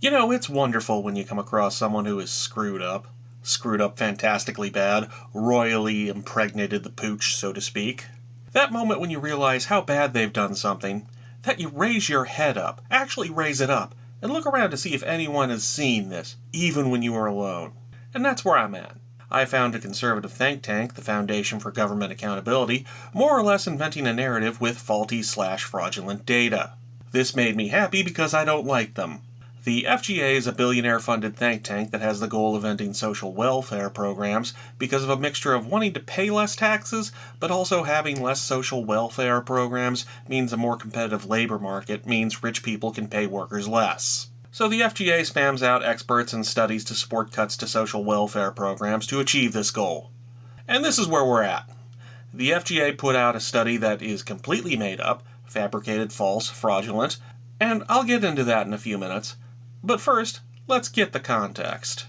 You know, it's wonderful when you come across someone who is screwed up fantastically bad, royally impregnated the pooch, so to speak. That moment when you realize how bad they've done something, that you raise your head up, actually raise it up, and look around to see if anyone has seen this, even when you are alone. And that's where I'm at. I found a conservative think tank, the Foundation for Government Accountability, more or less inventing a narrative with faulty/fraudulent data. This made me happy because I don't like them. The FGA is a billionaire-funded think tank that has the goal of ending social welfare programs because of a mixture of wanting to pay less taxes, but also having less social welfare programs means a more competitive labor market means rich people can pay workers less. So the FGA spams out experts and studies to support cuts to social welfare programs to achieve this goal. And this is where we're at. The FGA put out a study that is completely made up, fabricated, false, fraudulent, and I'll get into that in a few minutes. But first, let's get the context.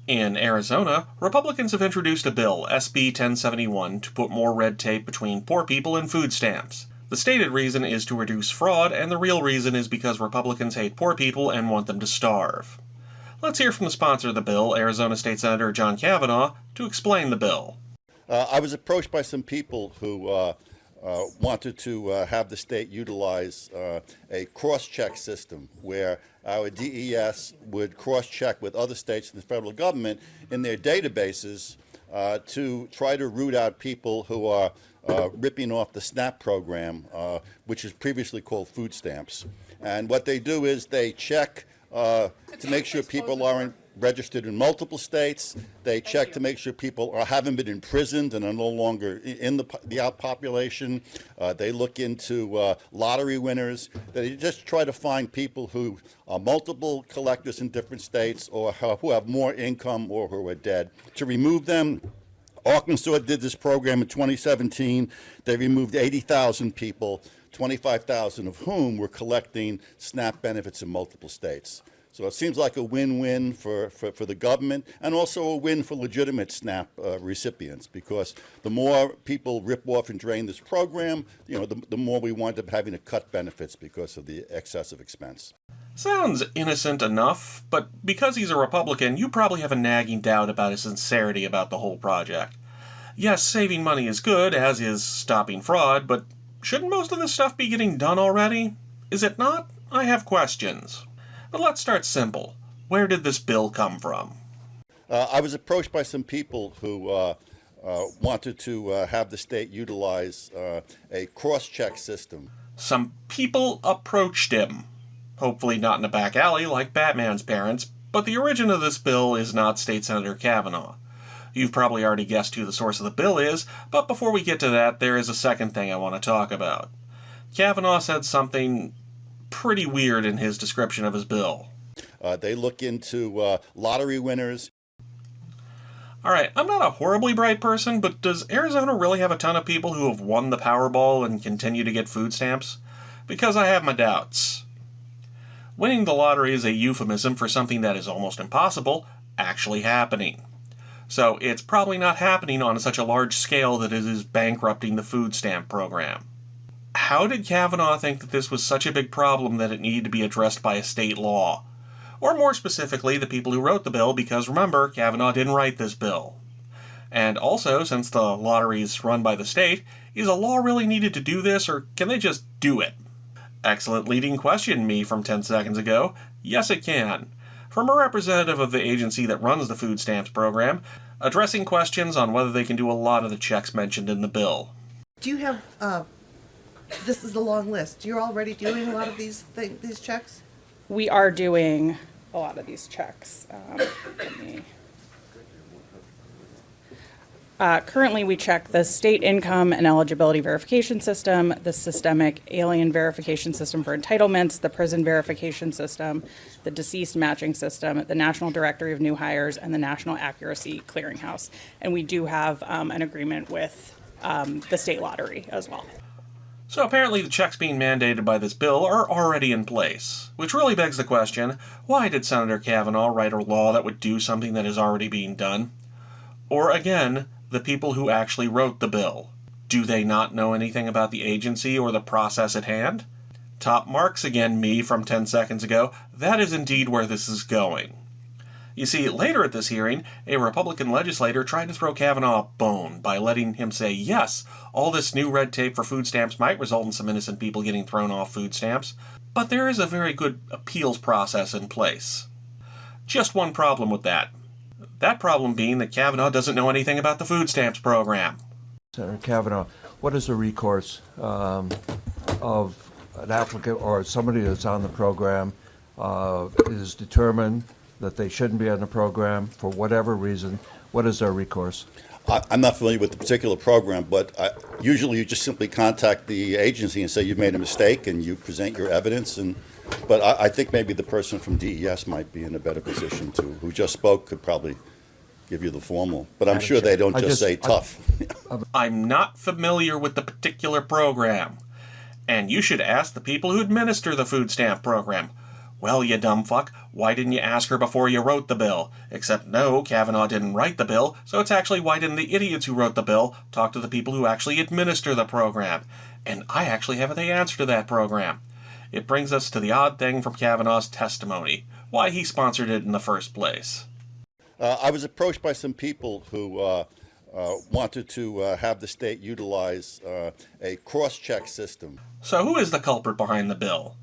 In Arizona, Republicans have introduced a bill, SB 1071, to put more red tape between poor people and food stamps. The stated reason is to reduce fraud, and the real reason is because Republicans hate poor people and want them to starve. Let's hear from the sponsor of the bill, Arizona State Senator John Kavanaugh, to explain the bill. I was approached by some people who wanted to have the state utilize a cross-check system where our DES would cross-check with other states and the federal government in their databases to try to root out people who are ripping off the SNAP program, which is previously called food stamps. And what they do is they check to make sure people aren't registered in multiple states. They check to make sure people haven't been imprisoned and are no longer in the out population. They look into lottery winners. They just try to find people who are multiple collectors in different states or who have more income or who are dead. To remove them, Arkansas did this program in 2017. They removed 80,000 people, 25,000 of whom were collecting SNAP benefits in multiple states. So it seems like a win-win for the government and also a win for legitimate SNAP recipients, because the more people rip off and drain this program, the more we wind up having to cut benefits because of the excessive expense. Sounds innocent enough, but because he's a Republican, you probably have a nagging doubt about his sincerity about the whole project. Yes, saving money is good, as is stopping fraud, but shouldn't most of this stuff be getting done already? Is it not? I have questions. But let's start simple. Where did this bill come from? I was approached by some people who wanted to have the state utilize a cross-check system. Some people approached him. Hopefully not in a back alley like Batman's parents, but the origin of this bill is not State Senator Kavanaugh. You've probably already guessed who the source of the bill is, but before we get to that, there is a second thing I want to talk about. Kavanaugh said something pretty weird in his description of his bill. They look into lottery winners. Alright, I'm not a horribly bright person, but does Arizona really have a ton of people who have won the Powerball and continue to get food stamps? Because I have my doubts. Winning the lottery is a euphemism for something that is almost impossible actually happening. So it's probably not happening on such a large scale that it is bankrupting the food stamp program. How did Kavanaugh think that this was such a big problem that it needed to be addressed by a state law? Or more specifically, the people who wrote the bill, because remember, Kavanaugh didn't write this bill. And also, since the lottery is run by the state, is a law really needed to do this, or can they just do it? Excellent leading question, me from 10 seconds ago. Yes, it can. From a representative of the agency that runs the food stamps program, addressing questions on whether they can do a lot of the checks mentioned in the bill. Do you have, this is a long list. You're already doing a lot of these checks? We are doing a lot of these checks. Currently, we check the state income and eligibility verification system, the systemic alien verification system for entitlements, the prison verification system, the deceased matching system, the National Directory of New Hires, and the National Accuracy Clearinghouse. And we do have an agreement with the state lottery as well. So apparently the checks being mandated by this bill are already in place, which really begs the question, why did Senator Kavanaugh write a law that would do something that is already being done? Or again, the people who actually wrote the bill. Do they not know anything about the agency or the process at hand? Top marks again, me from 10 seconds ago. That is indeed where this is going. You see, later at this hearing, a Republican legislator tried to throw Kavanaugh a bone by letting him say, yes, all this new red tape for food stamps might result in some innocent people getting thrown off food stamps, but there is a very good appeals process in place. Just one problem with that. That problem being that Kavanaugh doesn't know anything about the food stamps program. Senator Kavanaugh, what is the recourse of an applicant or somebody that's on the program is determined that they shouldn't be on the program for whatever reason? What is their recourse? I'm not familiar with the particular program, but usually you just simply contact the agency and say you've made a mistake and you present your evidence. But I think maybe the person from DES might be in a better position who just spoke could probably give you the formal. But I'm sure they don't just say tough. I'm not familiar with the particular program. And you should ask the people who administer the food stamp program. Well, you dumb fuck, why didn't you ask her before you wrote the bill? Except no, Kavanaugh didn't write the bill, so it's actually why didn't the idiots who wrote the bill talk to the people who actually administer the program? And I actually have the answer to that program. It brings us to the odd thing from Kavanaugh's testimony, why he sponsored it in the first place. I was approached by some people who wanted to have the state utilize a cross-check system. So who is the culprit behind the bill?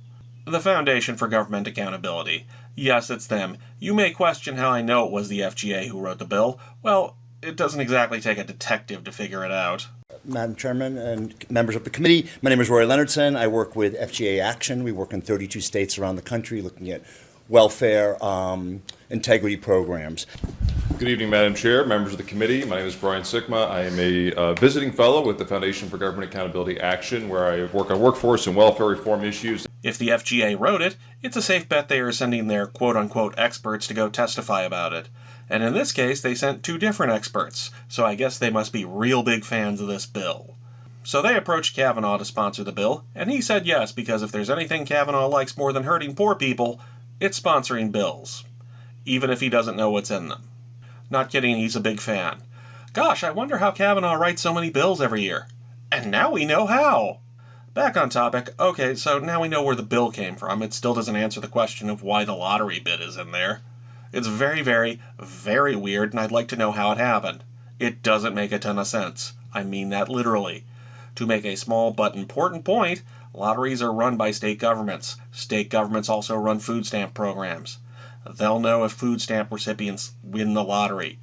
The Foundation for Government Accountability. Yes, it's them. You may question how I know it was the FGA who wrote the bill. Well, it doesn't exactly take a detective to figure it out. Madam Chairman and members of the committee, my name is Roy Leonardson. I work with FGA Action. We work in 32 states around the country looking at welfare integrity programs. Good evening, Madam Chair, members of the committee. My name is Brian Sikma. I am a visiting fellow with the Foundation for Government Accountability Action, where I work on workforce and welfare reform issues. If the FGA wrote it, it's a safe bet they are sending their quote-unquote experts to go testify about it. And in this case, they sent two different experts, so I guess they must be real big fans of this bill. So they approached Kavanaugh to sponsor the bill, and he said yes, because if there's anything Kavanaugh likes more than hurting poor people, it's sponsoring bills. Even if he doesn't know what's in them. Not kidding, he's a big fan. Gosh, I wonder how Kavanaugh writes so many bills every year. And now we know how! Back on topic. Okay, so now we know where the bill came from. It still doesn't answer the question of why the lottery bid is in there. It's very, very, very weird, and I'd like to know how it happened. It doesn't make a ton of sense. I mean that literally. To make a small but important point, lotteries are run by state governments. State governments also run food stamp programs. They'll know if food stamp recipients win the lottery,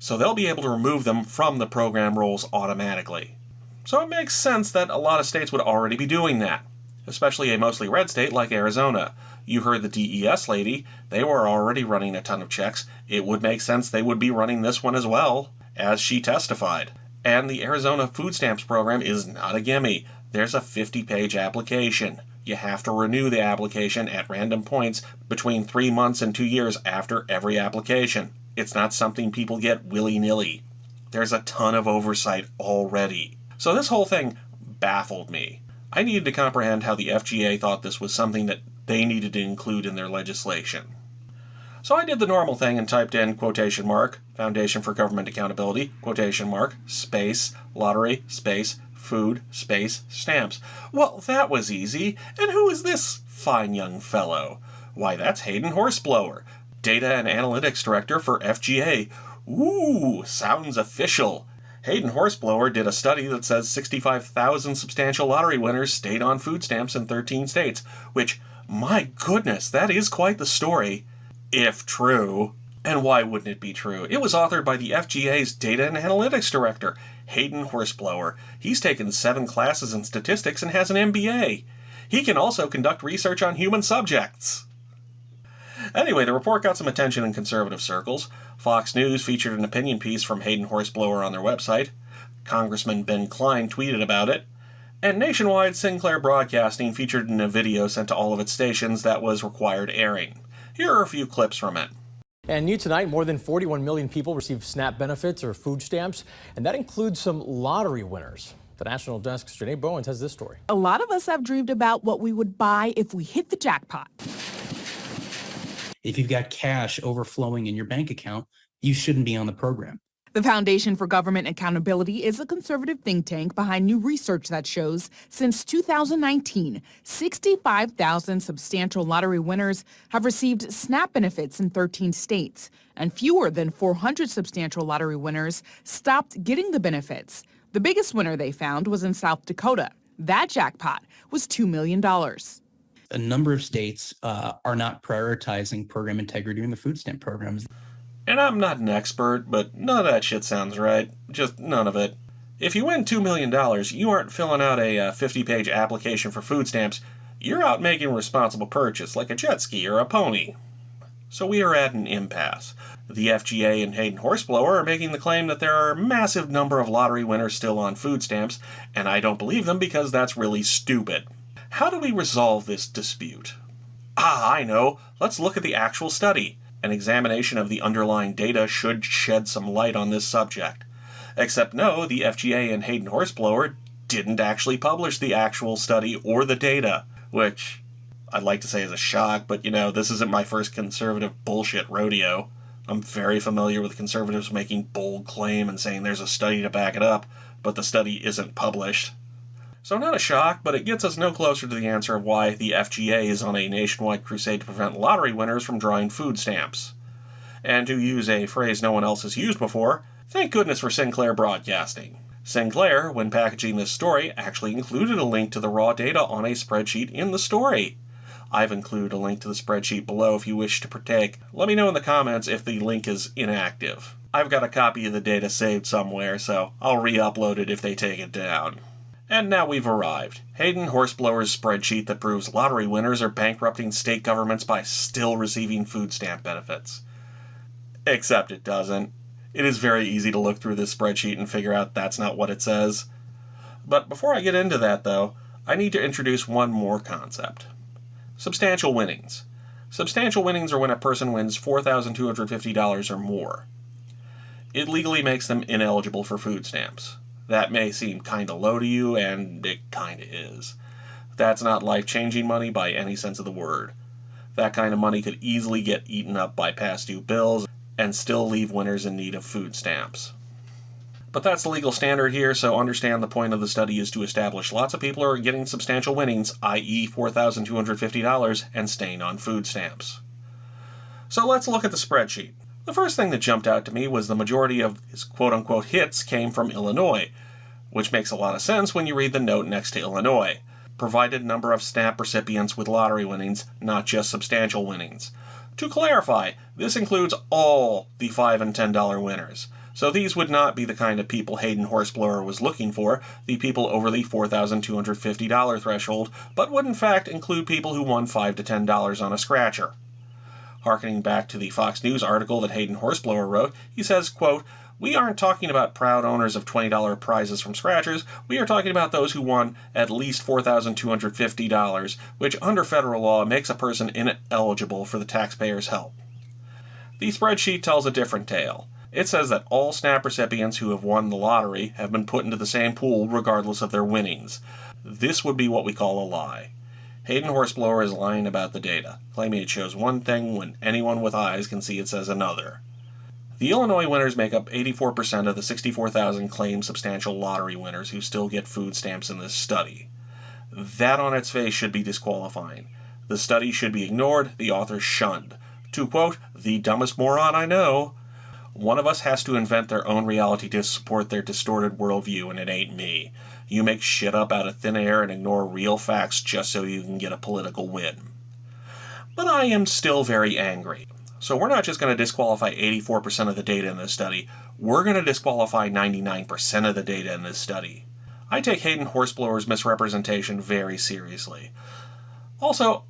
so they'll be able to remove them from the program rolls automatically. So it makes sense that a lot of states would already be doing that, especially a mostly red state like Arizona. You heard the DES lady, they were already running a ton of checks. It would make sense they would be running this one as well, as she testified. And the Arizona food stamps program is not a gimme. There's a 50-page application. You have to renew the application at random points between 3 months and 2 years after every application. It's not something people get willy-nilly. There's a ton of oversight already. So this whole thing baffled me. I needed to comprehend how the FGA thought this was something that they needed to include in their legislation. So I did the normal thing and typed in quotation mark, Foundation for Government Accountability, quotation mark, space, lottery, space, food, space, stamps. Well, that was easy. And who is this fine young fellow? Why, that's Hayden Horseblower, Data and Analytics Director for FGA. Ooh, sounds official. Hayden Horseblower did a study that says 65,000 substantial lottery winners stayed on food stamps in 13 states, which, my goodness, that is quite the story. If true. And why wouldn't it be true? It was authored by the FGA's Data and Analytics Director, Hayden Horseblower. He's taken 7 classes in statistics and has an MBA. He can also conduct research on human subjects. Anyway, the report got some attention in conservative circles. Fox News featured an opinion piece from Hayden Horseblower on their website. Congressman Ben Cline tweeted about it. And nationwide, Sinclair Broadcasting featured in a video sent to all of its stations that was required airing. Here are a few clips from it. And new tonight, more than 41 million people receive SNAP benefits or food stamps, and that includes some lottery winners. The National Desk's Janae Bowens has this story. A lot of us have dreamed about what we would buy if we hit the jackpot. If you've got cash overflowing in your bank account, you shouldn't be on the program. The Foundation for Government Accountability is a conservative think tank behind new research that shows since 2019, 65,000 substantial lottery winners have received SNAP benefits in 13 states, and fewer than 400 substantial lottery winners stopped getting the benefits. The biggest winner they found was in South Dakota. That jackpot was $2 million. A number of states are not prioritizing program integrity in the food stamp programs. And I'm not an expert, but none of that shit sounds right. Just none of it. If you win $2 million, you aren't filling out a 50-page application for food stamps. You're out making a responsible purchase, like a jet ski or a pony. So we are at an impasse. The FGA and Hayden Horseblower are making the claim that there are a massive number of lottery winners still on food stamps, and I don't believe them because that's really stupid. How do we resolve this dispute? I know. Let's look at the actual study. An examination of the underlying data should shed some light on this subject. Except no, the FGA and Hayden Horseblower didn't actually publish the actual study or the data, which I'd like to say is a shock, but this isn't my first conservative bullshit rodeo. I'm very familiar with conservatives making bold claim and saying there's a study to back it up, but the study isn't published. So not a shock, but it gets us no closer to the answer of why the FGA is on a nationwide crusade to prevent lottery winners from drawing food stamps. And to use a phrase no one else has used before, thank goodness for Sinclair Broadcasting. Sinclair, when packaging this story, actually included a link to the raw data on a spreadsheet in the story. I've included a link to the spreadsheet below if you wish to partake. Let me know in the comments if the link is inactive. I've got a copy of the data saved somewhere, so I'll re-upload it if they take it down. And now we've arrived. Hayden Horseblower's spreadsheet that proves lottery winners are bankrupting state governments by still receiving food stamp benefits. Except it doesn't. It is very easy to look through this spreadsheet and figure out that's not what it says. But before I get into that, though, I need to introduce one more concept. Substantial winnings. Substantial winnings are when a person wins $4,250 or more. It legally makes them ineligible for food stamps. That may seem kinda low to you, and it kinda is. That's not life-changing money by any sense of the word. That kind of money could easily get eaten up by past due bills and still leave winners in need of food stamps. But that's the legal standard here, so understand the point of the study is to establish lots of people are getting substantial winnings, i.e. $4,250, and staying on food stamps. So let's look at the spreadsheet. The first thing that jumped out to me was the majority of his quote-unquote hits came from Illinois, which makes a lot of sense when you read the note next to Illinois. Provided number of SNAP recipients with lottery winnings, not just substantial winnings. To clarify, this includes all the $5 and $10 winners. So these would not be the kind of people Hayden Horseblower was looking for, the people over the $4,250 threshold, but would in fact include people who won $5 to $10 on a scratcher. Harkening back to the Fox News article that Hayden Horseblower wrote, he says, quote, "We aren't talking about proud owners of $20 prizes from scratchers, we are talking about those who won at least $4,250, which under federal law makes a person ineligible for the taxpayer's help." The spreadsheet tells a different tale. It says that all SNAP recipients who have won the lottery have been put into the same pool regardless of their winnings. This would be what we call a lie. Hayden Horseblower is lying about the data, claiming it shows one thing when anyone with eyes can see it says another. The Illinois winners make up 84% of the 64,000 claimed substantial lottery winners who still get food stamps in this study. That on its face should be disqualifying. The study should be ignored, the authors shunned. To quote, "the dumbest moron I know," one of us has to invent their own reality to support their distorted worldview, and it ain't me. You make shit up out of thin air and ignore real facts just so you can get a political win. But I am still very angry. So we're not just going to disqualify 84% of the data in this study, we're going to disqualify 99% of the data in this study. I take Hayden Horseblower's misrepresentation very seriously. Also,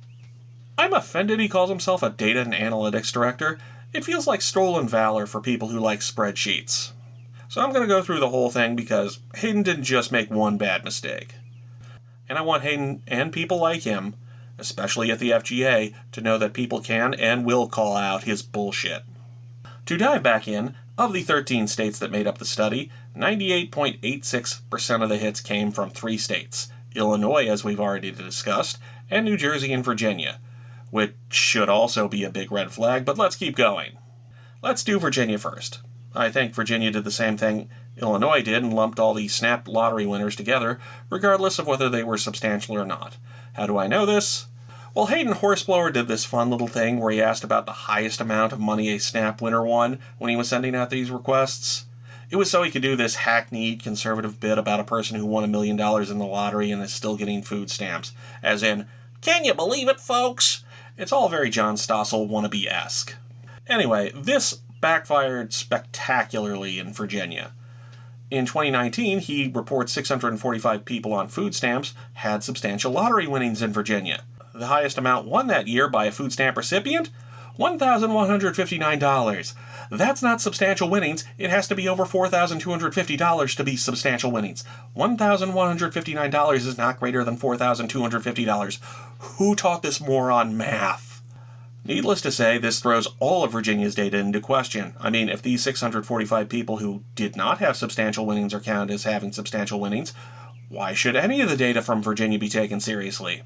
I'm offended he calls himself a data and analytics director. It feels like stolen valor for people who like spreadsheets. So I'm going to go through the whole thing because Hayden didn't just make one bad mistake. And I want Hayden and people like him, especially at the FGA, to know that people can and will call out his bullshit. To dive back in, of the 13 states that made up the study, 98.86% of the hits came from 3 states, Illinois, as we've already discussed, and New Jersey and Virginia, which should also be a big red flag, but let's keep going. Let's do Virginia first. I think Virginia did the same thing Illinois did and lumped all the SNAP lottery winners together, regardless of whether they were substantial or not. How do I know this? Well, Hayden Horseblower did this fun little thing where he asked about the highest amount of money a SNAP winner won when he was sending out these requests. It was so he could do this hackneyed conservative bit about a person who won $1 million in the lottery and is still getting food stamps. As in, can you believe it, folks? It's all very John Stossel wannabe-esque. Anyway, this backfired spectacularly in Virginia. In 2019, he reports 645 people on food stamps had substantial lottery winnings in Virginia. The highest amount won that year by a food stamp recipient? $1,159. That's not substantial winnings. It has to be over $4,250 to be substantial winnings. $1,159 is not greater than $4,250. Who taught this moron math? Needless to say, this throws all of Virginia's data into question. I mean, if these 645 people who did not have substantial winnings are counted as having substantial winnings, why should any of the data from Virginia be taken seriously?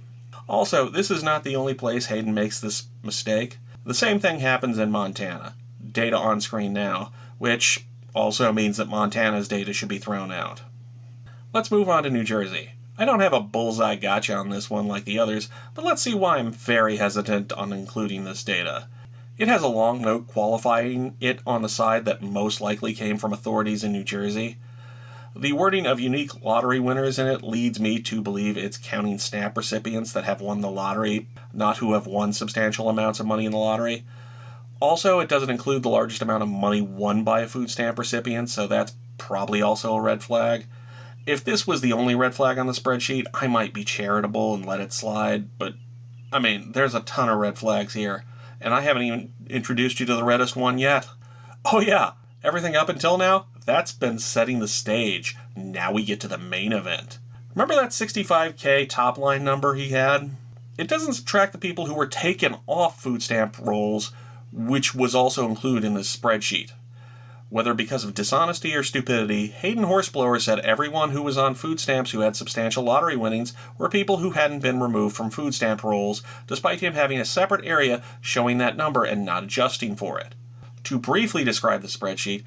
Also, this is not the only place Hayden makes this mistake. The same thing happens in Montana. Data on screen now, which also means that Montana's data should be thrown out. Let's move on to New Jersey. I don't have a bullseye gotcha on this one like the others, but let's see why I'm very hesitant on including this data. It has a long note qualifying it on the side that most likely came from authorities in New Jersey. The wording of unique lottery winners in it leads me to believe it's counting SNAP recipients that have won the lottery, not who have won substantial amounts of money in the lottery. Also, it doesn't include the largest amount of money won by a food stamp recipient, so that's probably also a red flag. If this was the only red flag on the spreadsheet, I might be charitable and let it slide, but, I mean, there's a ton of red flags here, and I haven't even introduced you to the reddest one yet. Oh yeah, everything up until now, that's been setting the stage. Now we get to the main event. Remember that 65K top line number he had? It doesn't subtract the people who were taken off food stamp rolls, which was also included in this spreadsheet. Whether because of dishonesty or stupidity, Hayden Horseblower said everyone who was on food stamps who had substantial lottery winnings were people who hadn't been removed from food stamp rolls, despite him having a separate area showing that number and not adjusting for it. To briefly describe the spreadsheet,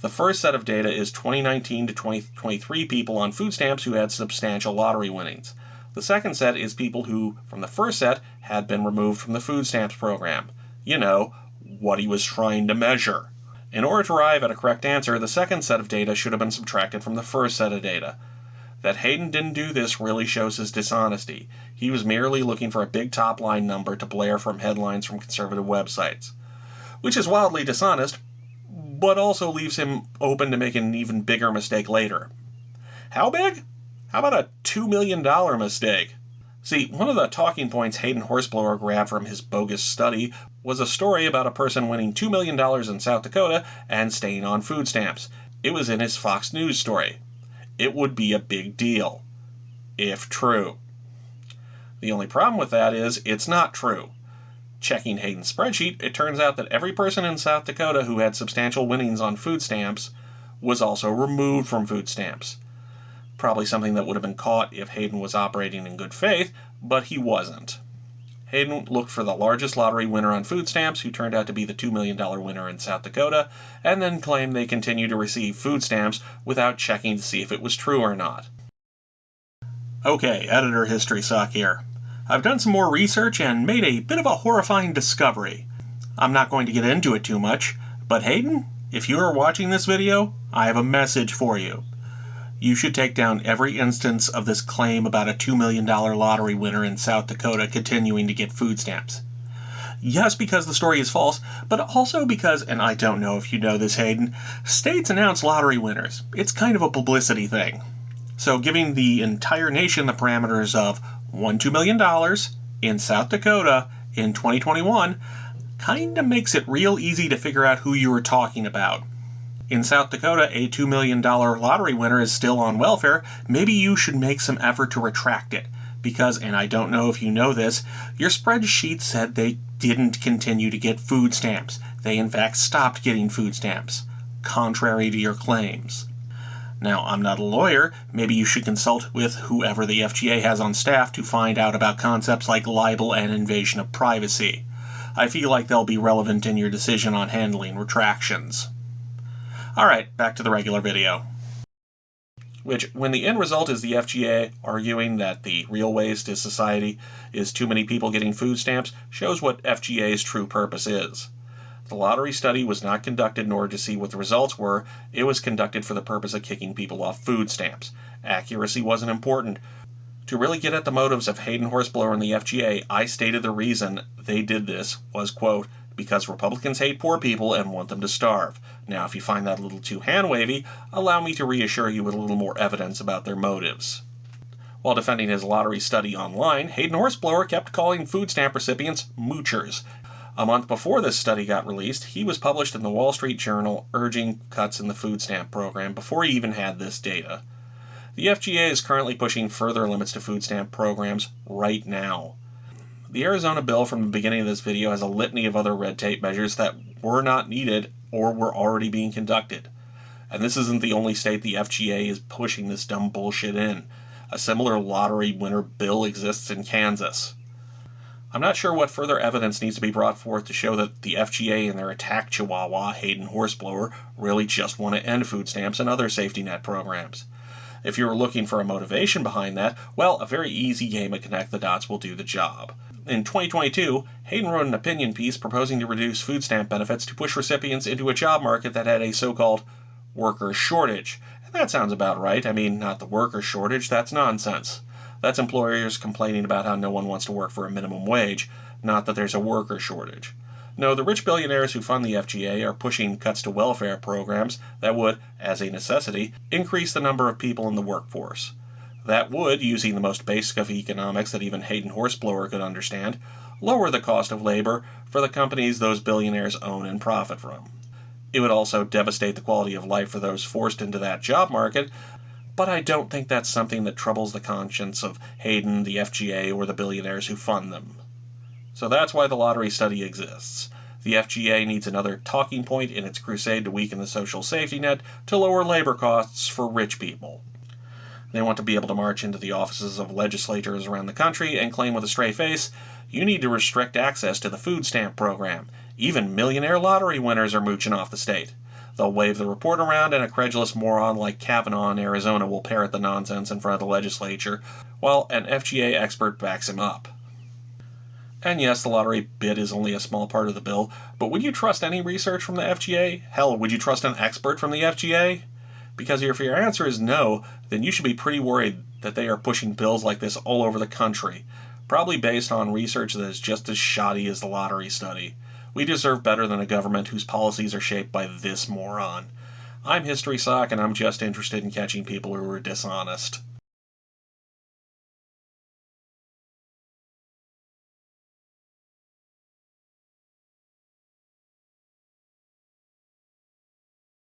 the first set of data is 2019 to 2023 people on food stamps who had substantial lottery winnings. The second set is people who, from the first set, had been removed from the food stamps program. You know, what he was trying to measure. In order to arrive at a correct answer, the second set of data should have been subtracted from the first set of data. That Hayden didn't do this really shows his dishonesty. He was merely looking for a big top-line number to blare from headlines from conservative websites. Which is wildly dishonest, but also leaves him open to making an even bigger mistake later. How big? How about a $2 million mistake? See, one of the talking points Hayden Horseblower grabbed from his bogus study was a story about a person winning $2 million in South Dakota and staying on food stamps. It was in his Fox News story. It would be a big deal. If true. The only problem with that is it's not true. Checking Hayden's spreadsheet, it turns out that every person in South Dakota who had substantial winnings on food stamps was also removed from food stamps. Probably something that would have been caught if Hayden was operating in good faith, but he wasn't. Hayden looked for the largest lottery winner on food stamps, who turned out to be the $2 million winner in South Dakota, and then claimed they continue to receive food stamps without checking to see if it was true or not. Okay, editor history sock here. I've done some more research and made a bit of a horrifying discovery. I'm not going to get into it too much, but Hayden, if you are watching this video, I have a message for you. You should take down every instance of this claim about a $2 million lottery winner in South Dakota continuing to get food stamps. Yes, because the story is false, but also because, and I don't know if you know this, Hayden, states announce lottery winners. It's kind of a publicity thing. So giving the entire nation the parameters of $2 million in South Dakota in 2021 kind of makes it real easy to figure out who you were talking about. In South Dakota, a $2 million lottery winner is still on welfare. Maybe you should make some effort to retract it. Because, and I don't know if you know this, your spreadsheet said they didn't continue to get food stamps. They in fact stopped getting food stamps, contrary to your claims. Now, I'm not a lawyer. Maybe you should consult with whoever the FGA has on staff to find out about concepts like libel and invasion of privacy. I feel like they'll be relevant in your decision on handling retractions. Alright, back to the regular video. Which, when the end result is the FGA arguing that the real waste to society is too many people getting food stamps, shows what FGA's true purpose is. The lottery study was not conducted in order to see what the results were, it was conducted for the purpose of kicking people off food stamps. Accuracy wasn't important. To really get at the motives of Hayden Dublois and the FGA, I stated the reason they did this was, quote, because Republicans hate poor people and want them to starve. Now, if you find that a little too hand-wavy, allow me to reassure you with a little more evidence about their motives. While defending his lottery study online, Hayden Dublois kept calling food stamp recipients moochers. A month before this study got released, he was published in the Wall Street Journal urging cuts in the food stamp program before he even had this data. The FGA is currently pushing further limits to food stamp programs right now. The Arizona bill from the beginning of this video has a litany of other red tape measures that were not needed or were already being conducted. And this isn't the only state the FGA is pushing this dumb bullshit in. A similar lottery winner bill exists in Kansas. I'm not sure what further evidence needs to be brought forth to show that the FGA and their attack chihuahua, Hayden Dublois, really just want to end food stamps and other safety net programs. If you're looking for a motivation behind that, well, a very easy game of connect the dots will do the job. In 2022, Hayden wrote an opinion piece proposing to reduce food stamp benefits to push recipients into a job market that had a so-called worker shortage. And that sounds about right. I mean, not the worker shortage, that's nonsense. That's employers complaining about how no one wants to work for a minimum wage, not that there's a worker shortage. No, the rich billionaires who fund the FGA are pushing cuts to welfare programs that would, as a necessity, increase the number of people in the workforce. That would, using the most basic of economics that even Hayden Dublois could understand, lower the cost of labor for the companies those billionaires own and profit from. It would also devastate the quality of life for those forced into that job market, but I don't think that's something that troubles the conscience of Hayden, the FGA, or the billionaires who fund them. So that's why the lottery study exists. The FGA needs another talking point in its crusade to weaken the social safety net to lower labor costs for rich people. They want to be able to march into the offices of legislators around the country and claim with a straight face, you need to restrict access to the food stamp program. Even millionaire lottery winners are mooching off the state. They'll wave the report around and a credulous moron like Kavanaugh in Arizona will parrot the nonsense in front of the legislature, while an FGA expert backs him up. And yes, the lottery bit is only a small part of the bill, but would you trust any research from the FGA? Hell, would you trust an expert from the FGA? Because if your answer is no, then you should be pretty worried that they are pushing bills like this all over the country, probably based on research that is just as shoddy as the lottery study. We deserve better than a government whose policies are shaped by this moron. I'm History Sock, and I'm just interested in catching people who are dishonest.